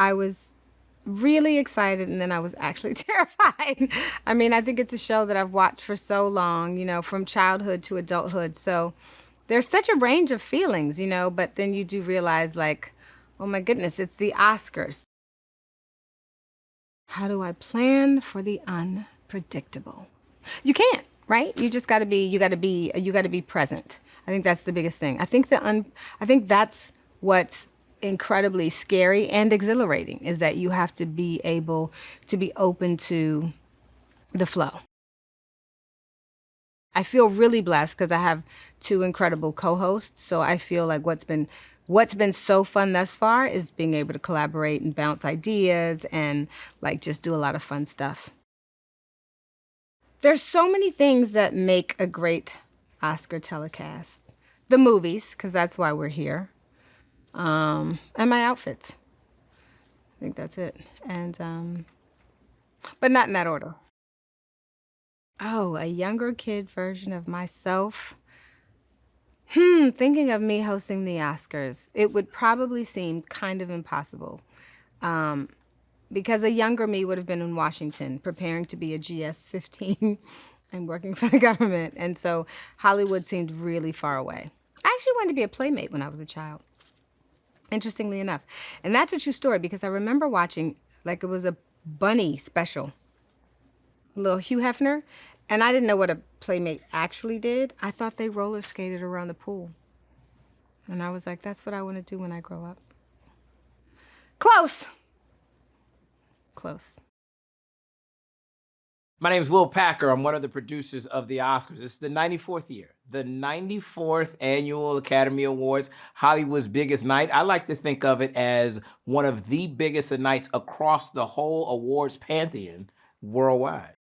I was really excited, and then I was actually terrified. I mean, I think it's a show that I've watched for so long, from childhood to adulthood. So there's such a range of feelings, but then you do realize, like, oh my goodness, it's the Oscars. How do I plan for the unpredictable? You can't, right? You got to be present. I think that's the biggest thing. I think that's what's incredibly scary and exhilarating, is that you have to be able to be open to the flow. I feel really blessed because I have two incredible co-hosts. So I feel like what's been so fun thus far is being able to collaborate and bounce ideas and like just do a lot of fun stuff. There's so many things that make a great Oscar telecast. The movies, because that's why we're here, and my outfits. I think that's it. And but not in that order. Oh, a younger kid version of myself. Thinking of me hosting the Oscars, it would probably seem kind of impossible. Because a younger me would have been in Washington preparing to be a GS-15 and working for the government. And so Hollywood seemed really far away. I actually wanted to be a playmate when I was a child, interestingly enough. And that's a true story because I remember watching, like, it was a bunny special, little Hugh Hefner, and I didn't know what a playmate actually did. I thought they roller skated around the pool. And I was like, that's what I want to do when I grow up. Close. Close. My name is Will Packer. I'm one of the producers of the Oscars. It's the 94th year, the 94th Annual Academy Awards, Hollywood's biggest night. I like to think of it as one of the biggest nights across the whole awards pantheon worldwide.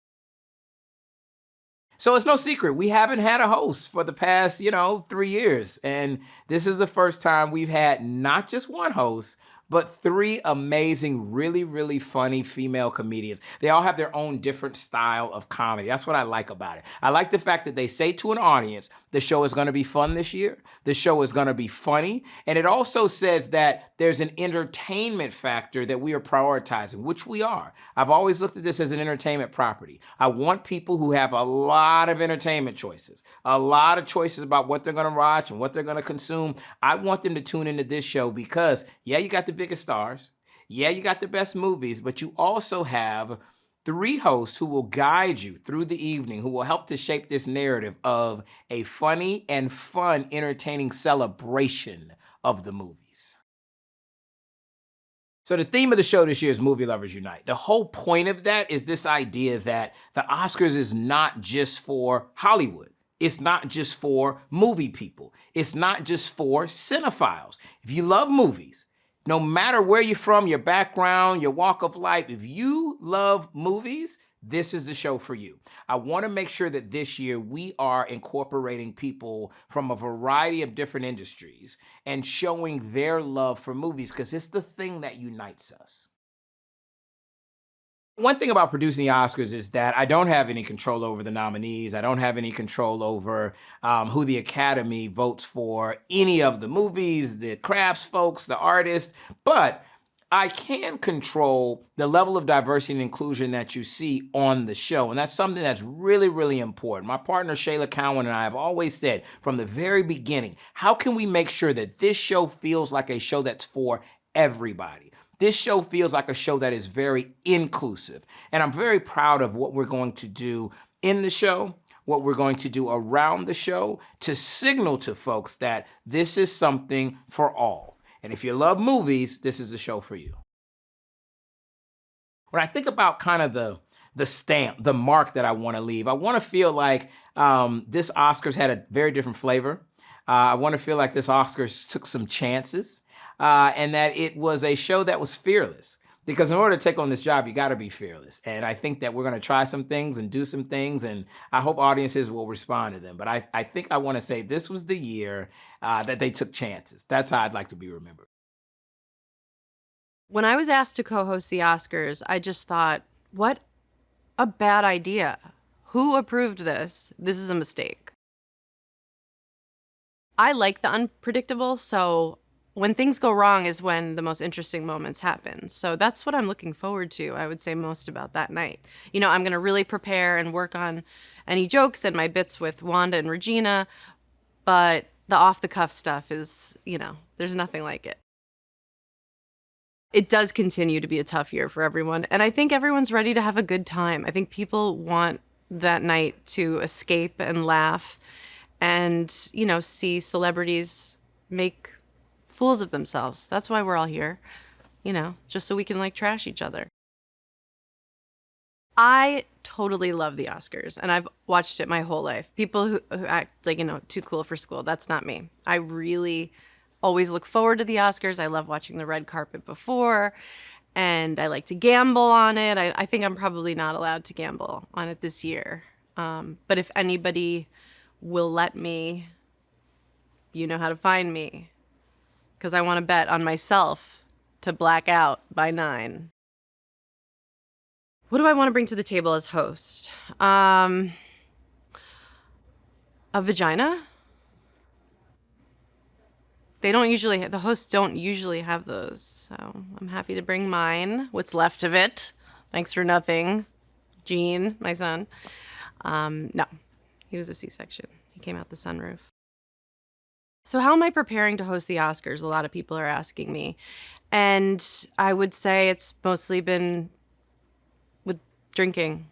So it's no secret, we haven't had a host for the past, 3 years. And this is the first time we've had not just one host, but three amazing, really, really funny female comedians. They all have their own different style of comedy. That's what I like about it. I like the fact that they say to an audience, the show is gonna be fun this year, the show is gonna be funny, and it also says that there's an entertainment factor that we are prioritizing, which we are. I've always looked at this as an entertainment property. I want people who have a lot of entertainment choices, a lot of choices about what they're gonna watch and what they're gonna consume. I want them to tune into this show because, yeah, you got the biggest stars. Yeah, you got the best movies, but you also have three hosts who will guide you through the evening, who will help to shape this narrative of a funny and fun, entertaining celebration of the movies. So the theme of the show this year is Movie Lovers Unite. The whole point of that is this idea that the Oscars is not just for Hollywood. It's not just for movie people. It's not just for cinephiles. If you love movies, no matter where you're from, your background, your walk of life, if you love movies, this is the show for you. I want to make sure that this year we are incorporating people from a variety of different industries and showing their love for movies because it's the thing that unites us. One thing about producing the Oscars is that I don't have any control over the nominees. I don't have any control over who the Academy votes for, any of the movies, the crafts folks, the artists, but I can control the level of diversity and inclusion that you see on the show. And that's something that's really, really important. My partner, Shayla Cowan, and I have always said from the very beginning, how can we make sure that this show feels like a show that's for everybody? This show feels like a show that is very inclusive. And I'm very proud of what we're going to do in the show, what we're going to do around the show to signal to folks that this is something for all. And if you love movies, this is the show for you. When I think about kind of the stamp, the mark that I want to leave, I want to feel like this Oscars had a very different flavor. I want to feel like this Oscars took some chances. And that it was a show that was fearless. Because in order to take on this job, you got to be fearless. And I think that we're going to try some things and do some things, and I hope audiences will respond to them. But I think I want to say this was the year that they took chances. That's how I'd like to be remembered. When I was asked to co-host the Oscars, I just thought, what a bad idea. Who approved this? This is a mistake. I like the unpredictable, so when things go wrong is when the most interesting moments happen. So that's what I'm looking forward to, I would say, most about that night. You know, I'm going to really prepare and work on any jokes and my bits with Wanda and Regina, but the off-the-cuff stuff is, you know, there's nothing like it. It does continue to be a tough year for everyone, and I think everyone's ready to have a good time. I think people want that night to escape and laugh and, you know, see celebrities make fools of themselves. That's why we're all here, you know, just so we can like trash each other. I totally love the Oscars, and I've watched it my whole life. People who act like, you know, too cool for school, that's not me. I really always look forward to the Oscars. I love watching the red carpet before, and I like to gamble on it. I think I'm probably not allowed to gamble on it this year. But if anybody will let me, you know how to find me, because I want to bet on myself to black out by 9. What do I want to bring to the table as host? A vagina? The hosts don't usually have those. So I'm happy to bring mine, what's left of it. Thanks for nothing. Gene, my son. No, he was a C-section. He came out the sunroof. So how am I preparing to host the Oscars? A lot of people are asking me. And I would say it's mostly been with drinking.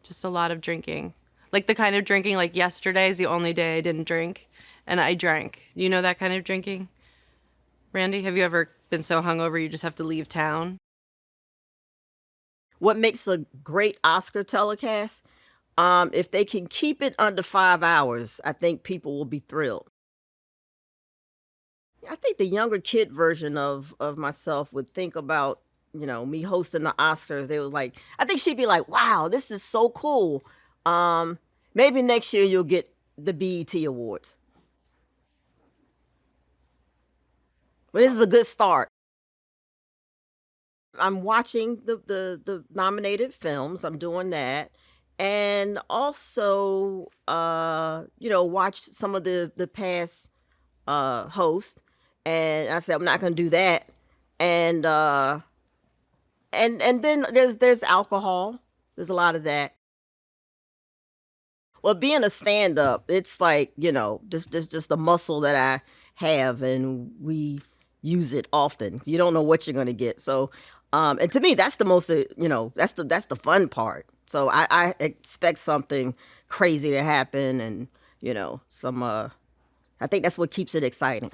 Just a lot of drinking. Like the kind of drinking, like yesterday is the only day I didn't drink. And I drank. You know that kind of drinking? Randy, have you ever been so hungover you just have to leave town? What makes a great Oscar telecast? If they can keep it under 5 hours, I think people will be thrilled. I think the younger kid version of myself would think about, you know, me hosting the Oscars. They was like, I think she'd be like, wow, this is so cool. Maybe next year you'll get the BET Awards. But this is a good start. I'm watching the nominated films. I'm doing that. And also, you know, watched some of the past hosts. And I said, I'm not going to do that. And then there's alcohol. There's a lot of that. Well, being a stand-up, it's like, you know, just a muscle that I have, and we use it often. You don't know what you're going to get. So, and to me, that's the most, you know, that's the fun part. So I expect something crazy to happen, and, you know, I think that's what keeps it exciting.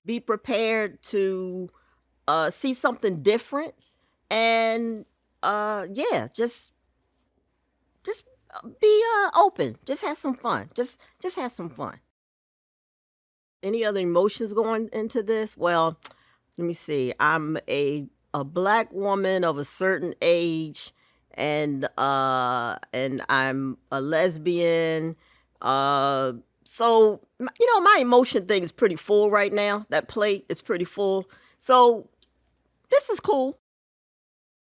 Be prepared to see something different, and yeah, just be open. Just have some fun. Just have some fun. Any other emotions going into this? Well, let me see. I'm a Black woman of a certain age, and I'm a lesbian. So, you know, my emotion thing is pretty full right now. That plate is pretty full. So this is cool.